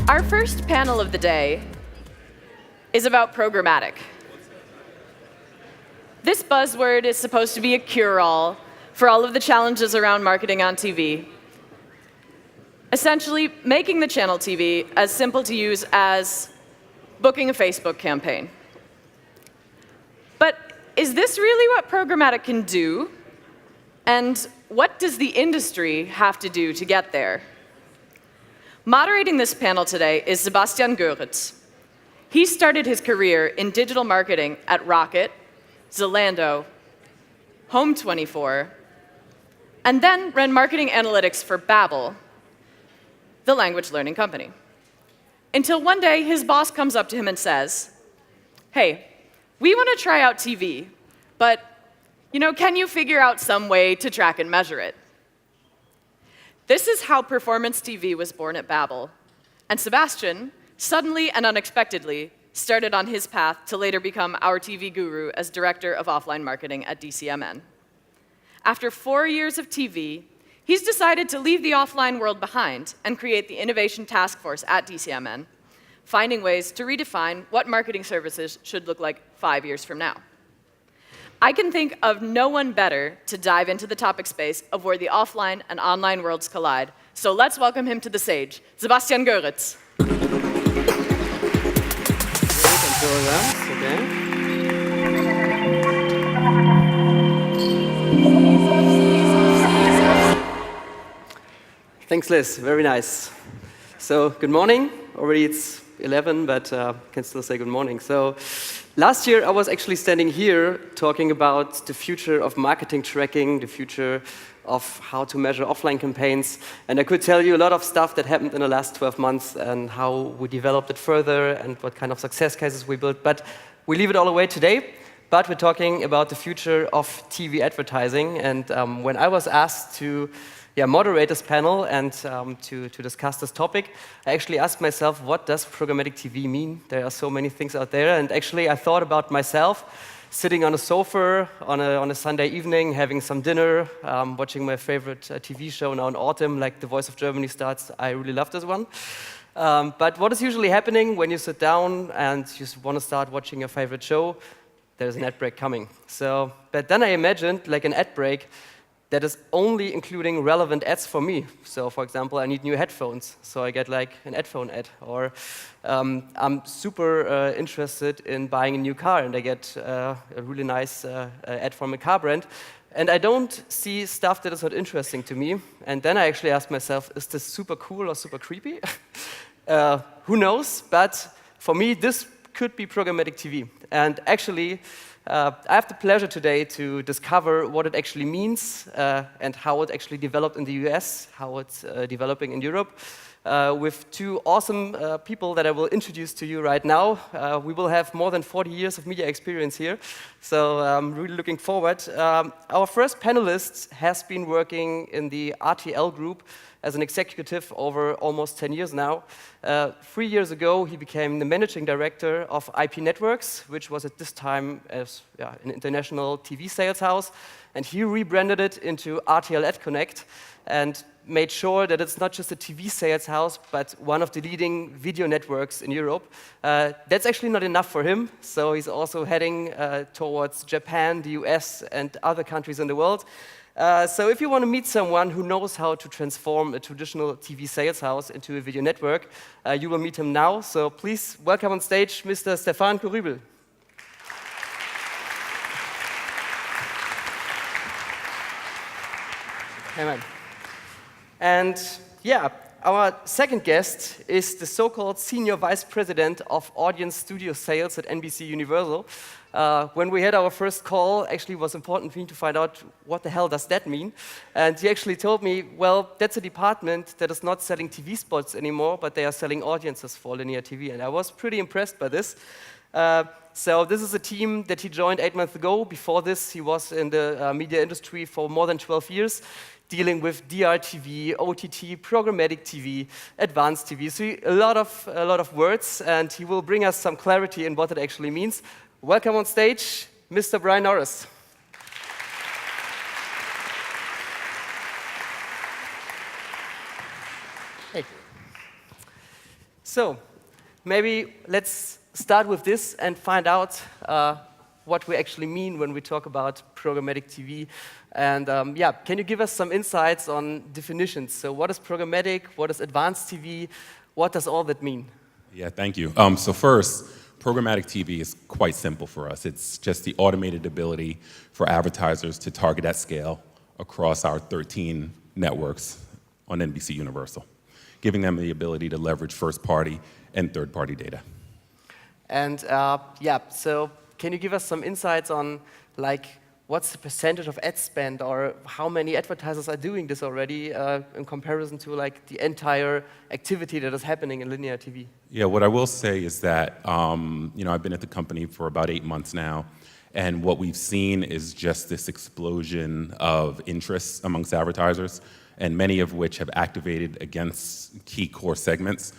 Our first panel of the day is about programmatic. This buzzword is supposed to be a cure-all for all of the challenges around marketing on TV. Essentially, making the channel TV as simple to use as booking a Facebook campaign. But is this really what programmatic can do? And what does the industry have to do to get there? Moderating this panel today is Sebastian Göritz. He started his career in digital marketing at Rocket, Zalando, Home24, and then ran marketing analytics for Babbel, the language learning company. Until one day, his boss comes up to him and says, "Hey, we want to try out TV, but can you figure out some way to track and measure it?" This is how performance TV was born at Babbel, and Sebastian, suddenly and unexpectedly, started on his path to later become our TV guru as director of offline marketing at DCMN. After 4 years of TV, he's decided to leave the offline world behind and create the innovation task force at DCMN, finding ways to redefine what marketing services should look like 5 years from now. I can think of no one better to dive into the topic space of where the offline and online worlds collide. So let's welcome him to the stage, Sebastian Göritz. Thanks, Liz. Very nice. So, good morning. Already it's 11, but can still say good morning. So, last year I was actually standing here talking about the future of marketing tracking, the future of how to measure offline campaigns, and I could tell you a lot of stuff that happened in the last 12 months and how we developed it further and what kind of success cases we built, but we leave it all away today. But we're talking about the future of TV advertising, and when I was asked to moderate this panel and to discuss this topic, I actually asked myself, what does programmatic TV mean? There are so many things out there, and actually I thought about myself sitting on a sofa on a Sunday evening, having some dinner, watching my favorite TV show now in autumn, like The Voice of Germany starts. I really love this one. But what is usually happening when you sit down and you want to start watching your favorite show? There's an ad break coming. But then I imagined like an ad break that is only including relevant ads for me. So, for example, I need new headphones, so I get like an headphone ad. Or I'm super interested in buying a new car, and I get a really nice ad from a car brand. And I don't see stuff that is not interesting to me. And then I actually ask myself, is this super cool or super creepy? Who knows? But for me, this could be programmatic TV. And actually, I have the pleasure today to discover what it actually means and how it actually developed in the US, how it's developing in Europe, with two awesome people that I will introduce to you right now. We will have more than 40 years of media experience here, so I'm really looking forward. Our first panelist has been working in the RTL group as an executive over almost 10 years now. 3 years ago, he became the managing director of IP Networks, which was at this time as an international TV sales house, and he rebranded it into RTL AdConnect and made sure that it's not just a TV sales house, but one of the leading video networks in Europe. That's actually not enough for him, so he's also heading towards Japan, the US, and other countries in the world. So if you want to meet someone who knows how to transform a traditional TV sales house into a video network, you will meet him now. So please welcome on stage Mr. Stephane Coruble. Hey, man. And our second guest is the so-called Senior Vice President of Audience Studio Sales at NBCUniversal. When we had our first call, actually it was important for me to find out what the hell does that mean. And he actually told me, well, that's a department that is not selling TV spots anymore, but they are selling audiences for linear TV. And I was pretty impressed by this. So this is a team that he joined 8 months ago. Before this, he was in the media industry for more than 12 years, dealing with DRTV, OTT, Programmatic TV, Advanced TV. So a lot of words, and he will bring us some clarity in what it actually means. Welcome on stage, Mr. Brian Norris. So maybe let's start with this and find out what we actually mean when we talk about programmatic TV. And yeah, can you give us some insights on definitions? So what is programmatic? What is advanced TV? What does all that mean? Yeah, thank you. So first, programmatic TV is quite simple for us. It's just the automated ability for advertisers to target at scale across our 13 networks on NBCUniversal, giving them the ability to leverage first-party and third-party data. And yeah, so can you give us some insights on like what's the percentage of ad spend, or how many advertisers are doing this already in comparison to like the entire activity that is happening in linear TV? Yeah, what I will say is that I've been at the company for about 8 months now, and what we've seen is just this explosion of interest amongst advertisers, and many of which have activated against key core segments.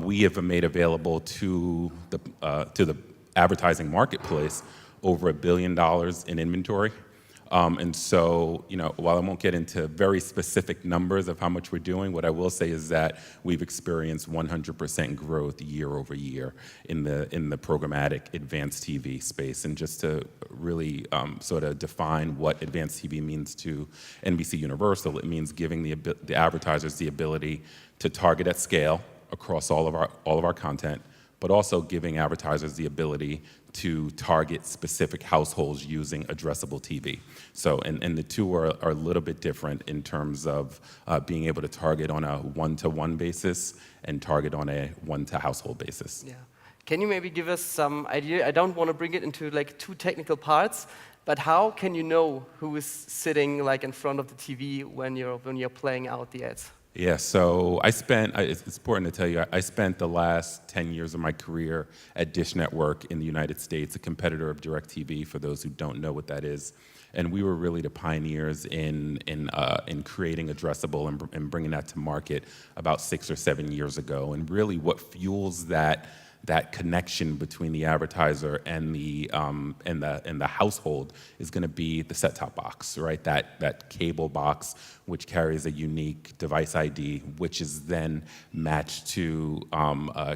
We have made available to the advertising marketplace over $1 billion in inventory. And so, while I won't get into very specific numbers of how much we're doing, what I will say is that we've experienced 100% growth year over year in the programmatic advanced TV space. And just to really sort of define what advanced TV means to NBCUniversal, it means giving the advertisers the ability to target at scale across all of our content, but also giving advertisers the ability to target specific households using addressable TV. So, and the two are a little bit different in terms of being able to target on a one-to-one basis and target on a one-to-household basis. Yeah. Can you maybe give us some idea? I don't want to bring it into like too technical parts, but how can you know who is sitting like in front of the TV when you're playing out the ads? Yeah, so it's important to tell you, I spent the last 10 years of my career at Dish Network in the United States, a competitor of DirecTV, for those who don't know what that is. And we were really the pioneers in creating Addressable and bringing that to market about 6 or 7 years ago. And really what fuels that connection between the advertiser and the household is going to be the set-top box, right? That cable box, which carries a unique device ID, which is then matched to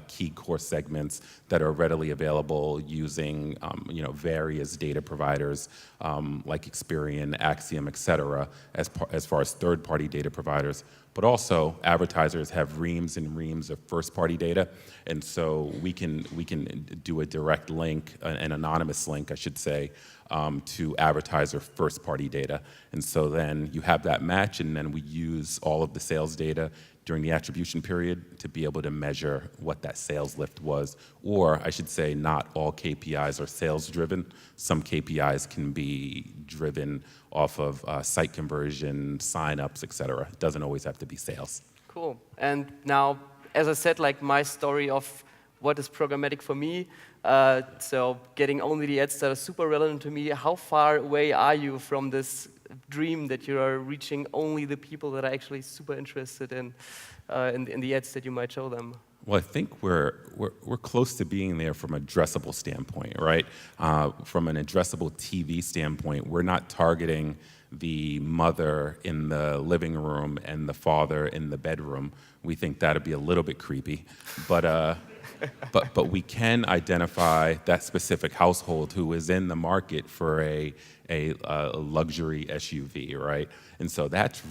key core segments that are readily available using various data providers like Experian, Acxiom, et cetera, as far as third-party data providers. But also, advertisers have reams and reams of first-party data, and so we can do a direct link, an anonymous link, I should say, to advertiser first-party data. And so then you have that match, and then we use all of the sales data during the attribution period to be able to measure what that sales lift was. Or I should say, not all KPIs are sales-driven. Some KPIs can be driven off of site conversion, sign-ups, et cetera. It doesn't always have to be sales. Cool. And now, as I said, like my story of what is programmatic for me, so getting only the ads that are super relevant to me, how far away are you from this dream that you are reaching only the people that are actually super interested in the ads that you might show them? Well, I think we're close to being there from an addressable standpoint, right? From an addressable TV standpoint, we're not targeting the mother in the living room and the father in the bedroom. We think that'd be a little bit creepy, but we can identify that specific household who is in the market for a luxury SUV, right? And so that's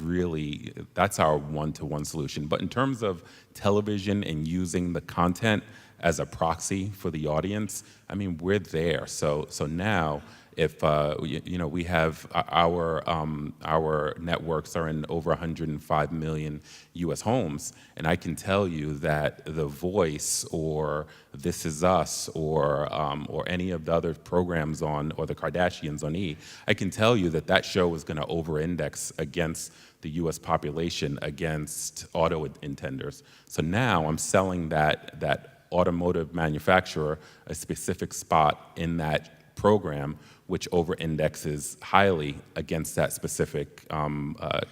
our one-to-one solution. But in terms of television and using the content as a proxy for the audience, I mean, we're there. So now, if we have our networks are in over 105 million U.S. homes, and I can tell you that The Voice or This Is Us or any of the other programs or the Kardashians on E, I can tell you that show is going to over-index against the U.S. population against auto intenders. So now I'm selling that automotive manufacturer a specific spot in that program, which over-indexes highly against that specific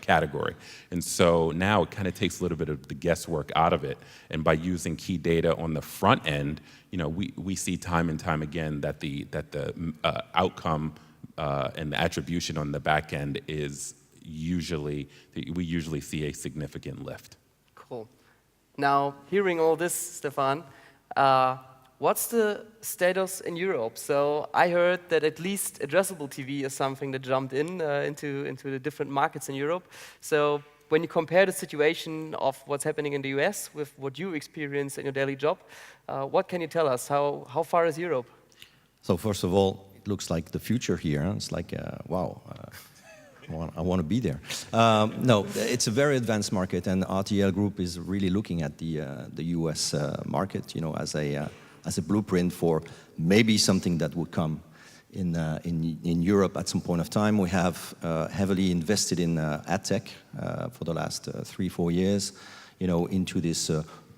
category. And so now it kind of takes a little bit of the guesswork out of it. And by using key data on the front end, we see time and time again that the outcome and the attribution on the back end is we usually see a significant lift. Cool. Now, hearing all this, Stephane, what's the status in Europe? So I heard that at least addressable TV is something that jumped into the different markets in Europe. So when you compare the situation of what's happening in the US with what you experience in your daily job, what can you tell us? How far is Europe? So first of all, it looks like the future here. Huh? It's like, wow, I want to be there. No, it's a very advanced market, and RTL Group is really looking at the US market, you know, as a blueprint for maybe something that would come in Europe at some point of time. We have heavily invested in ad tech for the last 3-4 years, you know, into this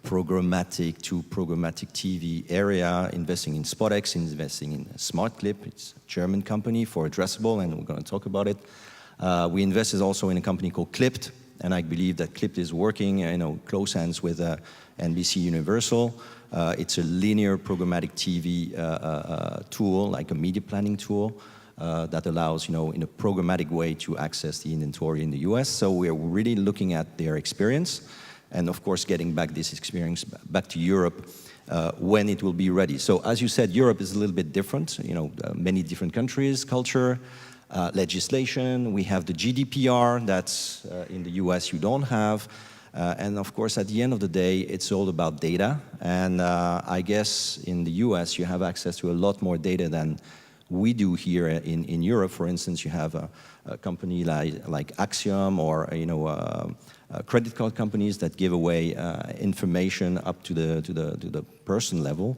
programmatic to programmatic TV area, investing in SpotX, investing in SmartClip. It's a German company for addressable, and we're going to talk about it. We invested also in a company called Clipped, and I believe that Clipped is working, you know, close hands with NBCUniversal. It's a linear programmatic TV tool, like a media planning tool, that allows, you know, in a programmatic way to access the inventory in the US. So we're really looking at their experience, and of course getting back this experience back to Europe when it will be ready. So as you said, Europe is a little bit different, you know, many different countries, culture, legislation. We have the GDPR that's in the US you don't have. And of course, at the end of the day, it's all about data. And I guess in the US, you have access to a lot more data than we do here in Europe. For instance, you have a company like Axiom, or, you know, credit card companies that give away information up to the person level.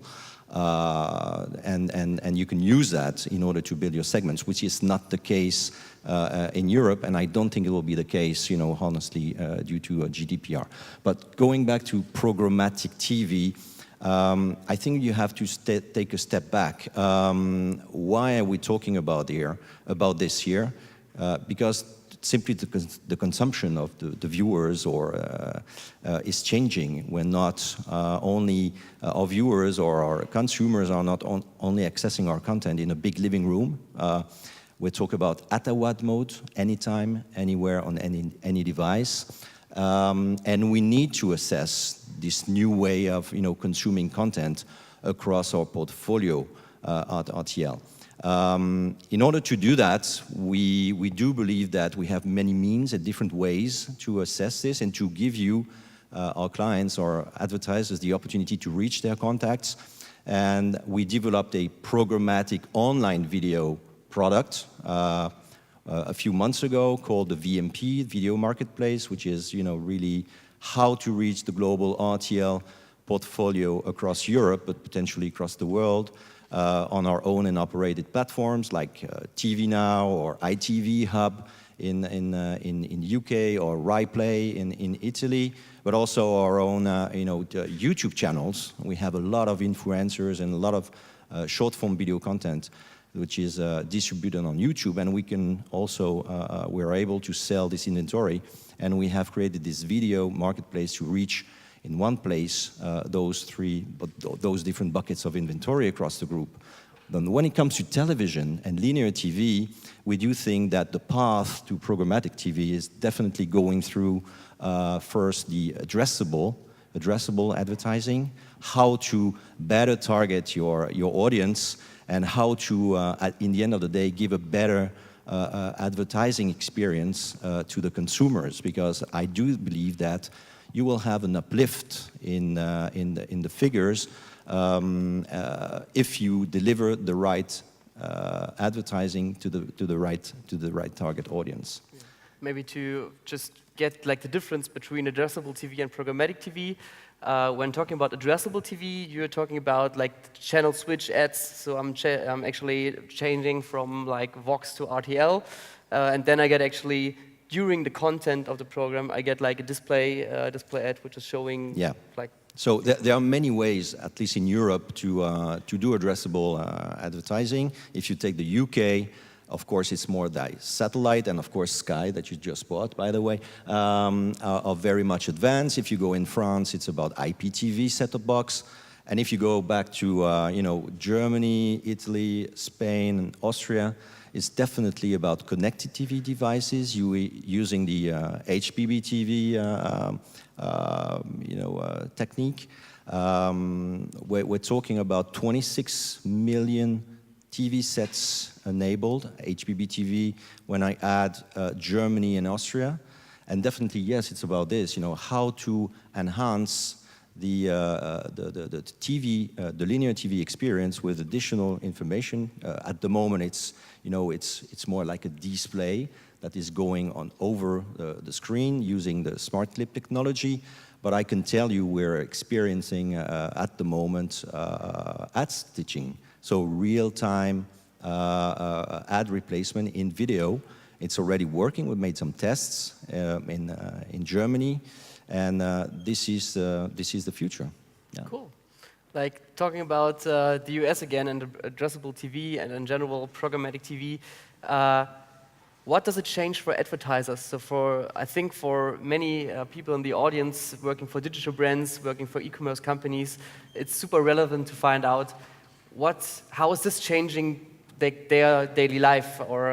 And you can use that in order to build your segments, which is not the case in Europe, and I don't think it will be the case, you know, honestly, due to GDPR. But going back to programmatic TV, I think you have to take a step back. Why are we talking about this here? Because simply the consumption of the viewers is changing. We're not only our viewers or our consumers are not only accessing our content in a big living room. We talk about at-a-watt mode, anytime, anywhere, on any device, and we need to assess this new way of, you know, consuming content across our portfolio at RTL. In order to do that, we do believe that we have many means and different ways to assess this and to give you, our clients or advertisers, the opportunity to reach their contacts. And we developed a programmatic online video product a few months ago called the Vmp Video Marketplace, which is, you know, really how to reach the global RTL portfolio across Europe, but potentially across the world. On our own and operated platforms like TV Now or ITV Hub in UK, or RaiPlay in Italy, but also our own you know, YouTube channels. We have a lot of influencers and a lot of short-form video content which is distributed on YouTube, and we can also we're able to sell this inventory, and we have created this video marketplace to reach in one place those different buckets of inventory across the group. Then when it comes to television and linear TV, we do think that the path to programmatic TV is definitely going through first the addressable advertising, how to better target your audience, and how to, in the end of the day, give a better advertising experience to the consumers. Because I do believe that you will have an uplift in the figures if you deliver the right advertising to the right target audience. Maybe to just get like the difference between addressable TV and programmatic TV. When talking about addressable TV, you're talking about like channel switch ads. So I'm actually changing from like Vox to RTL, and then I get actually, during the content of the program, I get like a display ad which is showing. Yeah. Like. So there are many ways, at least in Europe, to do addressable advertising. If you take the UK, of course, it's more the satellite, and of course Sky, that you just bought, by the way, are very much advanced. If you go in France, it's about IPTV set-top box. And if you go back to you know, Germany, Italy, Spain, and Austria, It's definitely about connected TV devices, using the HBB TV technique. We're talking about 26 million TV sets enabled, HBB TV, when I add Germany and Austria. And definitely, yes, it's about this, how to enhance the TV, the linear TV experience with additional information. At the moment, it's more like a display that is going on over the screen using the smart clip technology. But I can tell you we're experiencing at the moment ad stitching, so real-time ad replacement in video. It's already working. We've made some tests in Germany. And this is the future. Yeah. Cool. Like talking about the US again and addressable TV and in general programmatic TV, what does it change for advertisers? So I think for many people in the audience working for digital brands, working for e-commerce companies, it's super relevant to find out how is this changing their daily life, or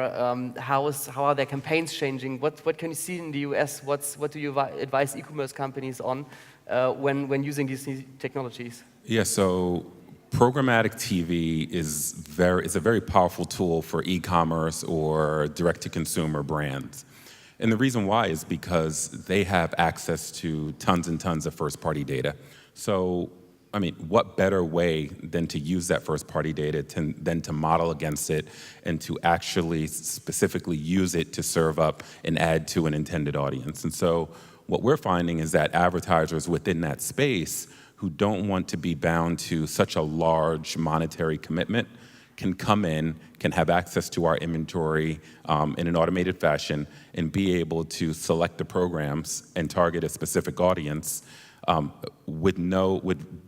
how are their campaigns changing? What can you see in the US? What do you advise e-commerce companies on when using these new technologies? Yeah, so programmatic TV is a very powerful tool for e-commerce or direct-to-consumer brands. And the reason why is because they have access to tons and tons of first-party data. So I mean, what better way than to use that first-party data than to model against it and to actually specifically use it to serve up an ad to an intended audience? And so what we're finding is that advertisers within that space who don't want to be bound to such a large monetary commitment can come in, can have access to our inventory in an automated fashion, and be able to select the programs and target a specific audience with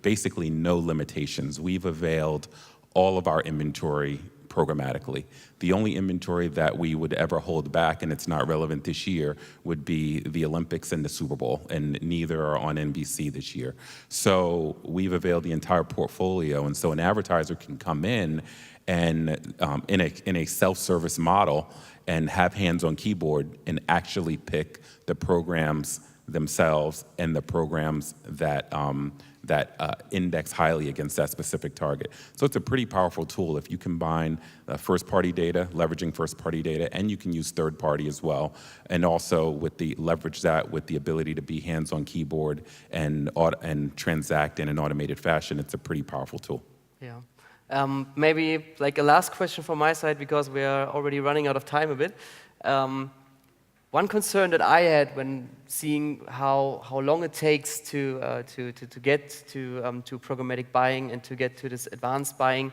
basically no limitations. We've availed all of our inventory programmatically. The only inventory that we would ever hold back, and it's not relevant this year, would be the Olympics and the Super Bowl, and neither are on NBC this year. So we've availed the entire portfolio, and so an advertiser can come in and in a self-service model and have hands on keyboard and actually pick the programs themselves and the programs that index highly against that specific target. So it's a pretty powerful tool if you combine first-party data, leveraging first-party data, and you can use third-party as well, and also leverage that with the ability to be hands on keyboard and transact in an automated fashion. It's a pretty powerful tool. Yeah. Maybe like a last question from my side, because we are already running out of time a bit. One concern that I had when seeing how long it takes to get to programmatic buying and to get to this advanced buying,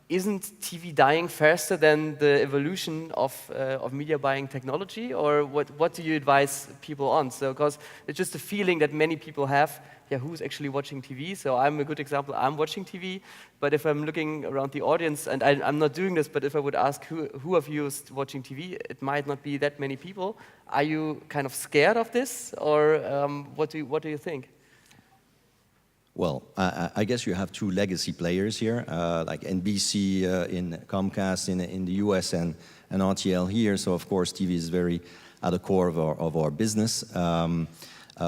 isn't TV dying faster than the evolution of media buying technology, or what do you advise people on? So, because it's just a feeling that many people have. Yeah, who's actually watching TV? So I'm a good example. I'm watching TV, but if I'm looking around the audience, and I'm not doing this, but if I would ask who of you is watching TV, it might not be that many people. Are you kind of scared of this, or what do you think? Well, I guess you have two legacy players here, like NBC in Comcast in the US and RTL here. So of course, TV is very at the core of our business.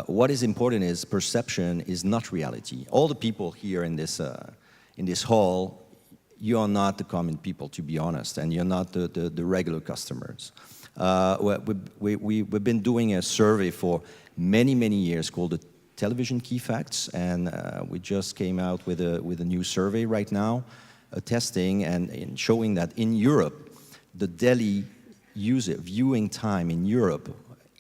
What is important is perception is not reality. All the people here in this hall, you are not the common people, to be honest, and you're not the regular customers. We've been doing a survey for many years called the Television Key Facts, and we just came out with a new survey right now, testing and showing that in Europe, the daily viewing time in Europe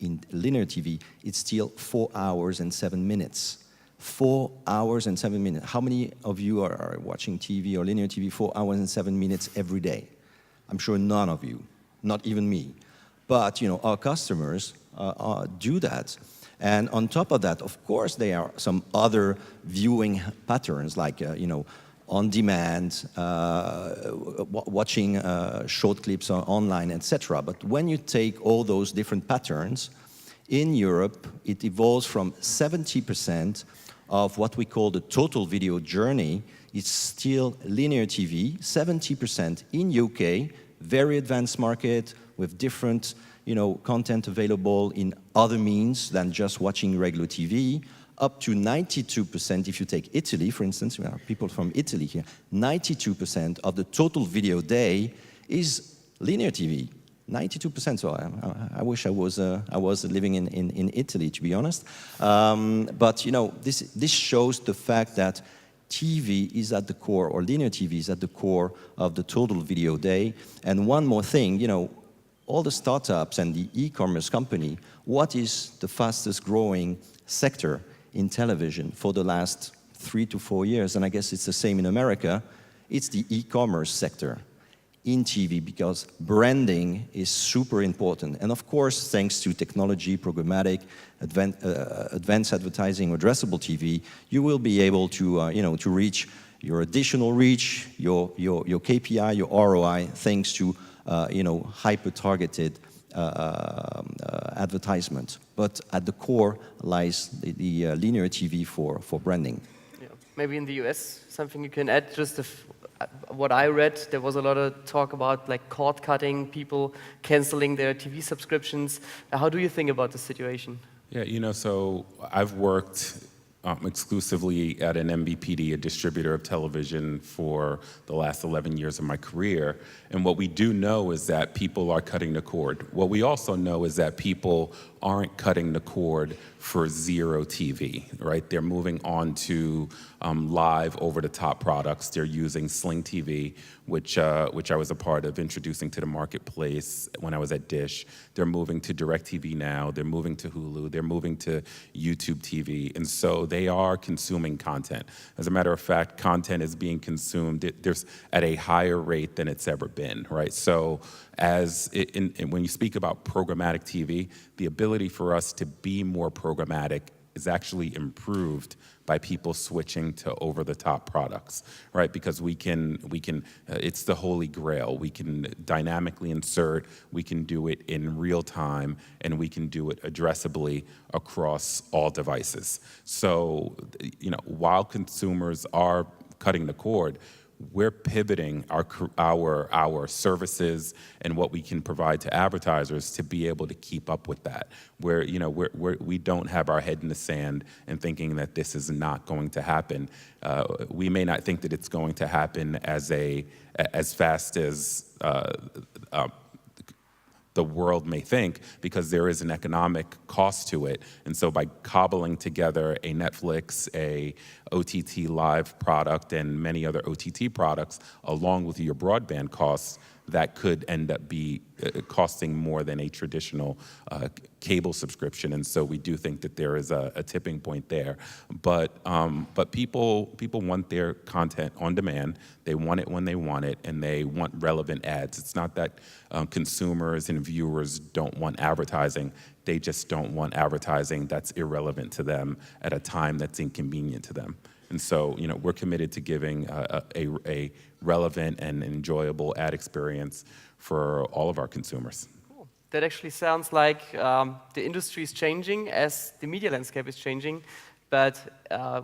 in linear TV, it's still 4 hours and 7 minutes. 4 hours and 7 minutes. How many of you are watching TV or linear TV 4 hours and 7 minutes every day? I'm sure none of you, not even me. But our customers do that. And on top of that, of course, there are some other viewing patterns, like on demand, watching short clips online, etc. But when you take all those different patterns, in Europe, it evolves from 70% of what we call the total video journey. It's still linear TV, 70% in UK, very advanced market with different content available in other means than just watching regular TV, up to 92%, if you take Italy, for instance, we have people from Italy here, 92% of the total video day is linear TV. 92%, so I wish I was living in Italy, to be honest. But this shows the fact that TV is at the core, or linear TV is at the core of the total video day. And one more thing, all the startups and the e-commerce company, what is the fastest growing sector in television for the last 3 to 4 years? And I guess it's the same in America. It's the e-commerce sector in TV, because branding is super important. And of course, thanks to technology, programmatic, advanced advertising, addressable TV, you will be able to, to reach your additional reach, your KPI, your ROI, thanks to, hyper-targeted advertisement. But at the core lies the linear TV for branding. Yeah. Maybe in the US, something you can add, just what I read, there was a lot of talk about like cord cutting, people canceling their TV subscriptions. How do you think about the situation? Yeah, so I've worked exclusively at an MVPD, a distributor of television, for the last 11 years of my career. And what we do know is that people are cutting the cord. What we also know is that people aren't cutting the cord for zero TV, right? They're moving on to live over-the-top products. They're using Sling TV, which I was a part of introducing to the marketplace when I was at Dish. They're moving to DirecTV now. They're moving to Hulu. They're moving to YouTube TV. And so they are consuming content. As a matter of fact, content is being consumed at a higher rate than it's ever been, right? So when you speak about programmatic TV, the ability for us to be more programmatic is actually improved by people switching to over-the-top products, right? Because we can it's the holy grail. We can dynamically insert, we can do it in real time, and we can do it addressably across all devices. So, while consumers are cutting the cord, we're pivoting our services and what we can provide to advertisers to be able to keep up with that. We don't have our head in the sand and thinking that this is not going to happen. We may not think that it's going to happen as fast as the world may think, because there is an economic cost to it. And so by cobbling together a Netflix, a OTT live product, and many other OTT products, along with your broadband costs, that could end up costing more than a traditional cable subscription. And so we do think that there is a tipping point there. But people want their content on demand. They want it when they want it, and they want relevant ads. It's not that consumers and viewers don't want advertising. They just don't want advertising that's irrelevant to them at a time that's inconvenient to them. And so, we're committed to giving a relevant and enjoyable ad experience for all of our consumers. Cool. That actually sounds like the industry is changing as the media landscape is changing. But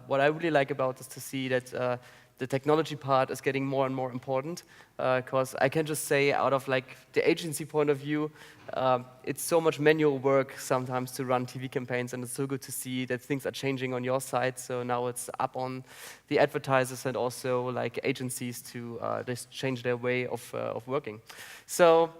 what I really like about this to see that the technology part is getting more and more important, because I can just say, out of the agency point of view, it's so much manual work sometimes to run TV campaigns, and it's so good to see that things are changing on your side. So now it's up on the advertisers and also agencies to just change their way of working. So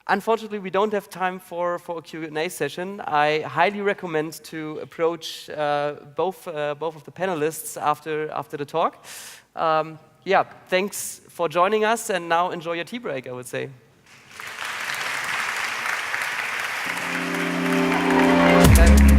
unfortunately, we don't have time for a Q&A session. I highly recommend to approach both of the panelists after the talk. Thanks for joining us, and now enjoy your tea break, I would say. Okay.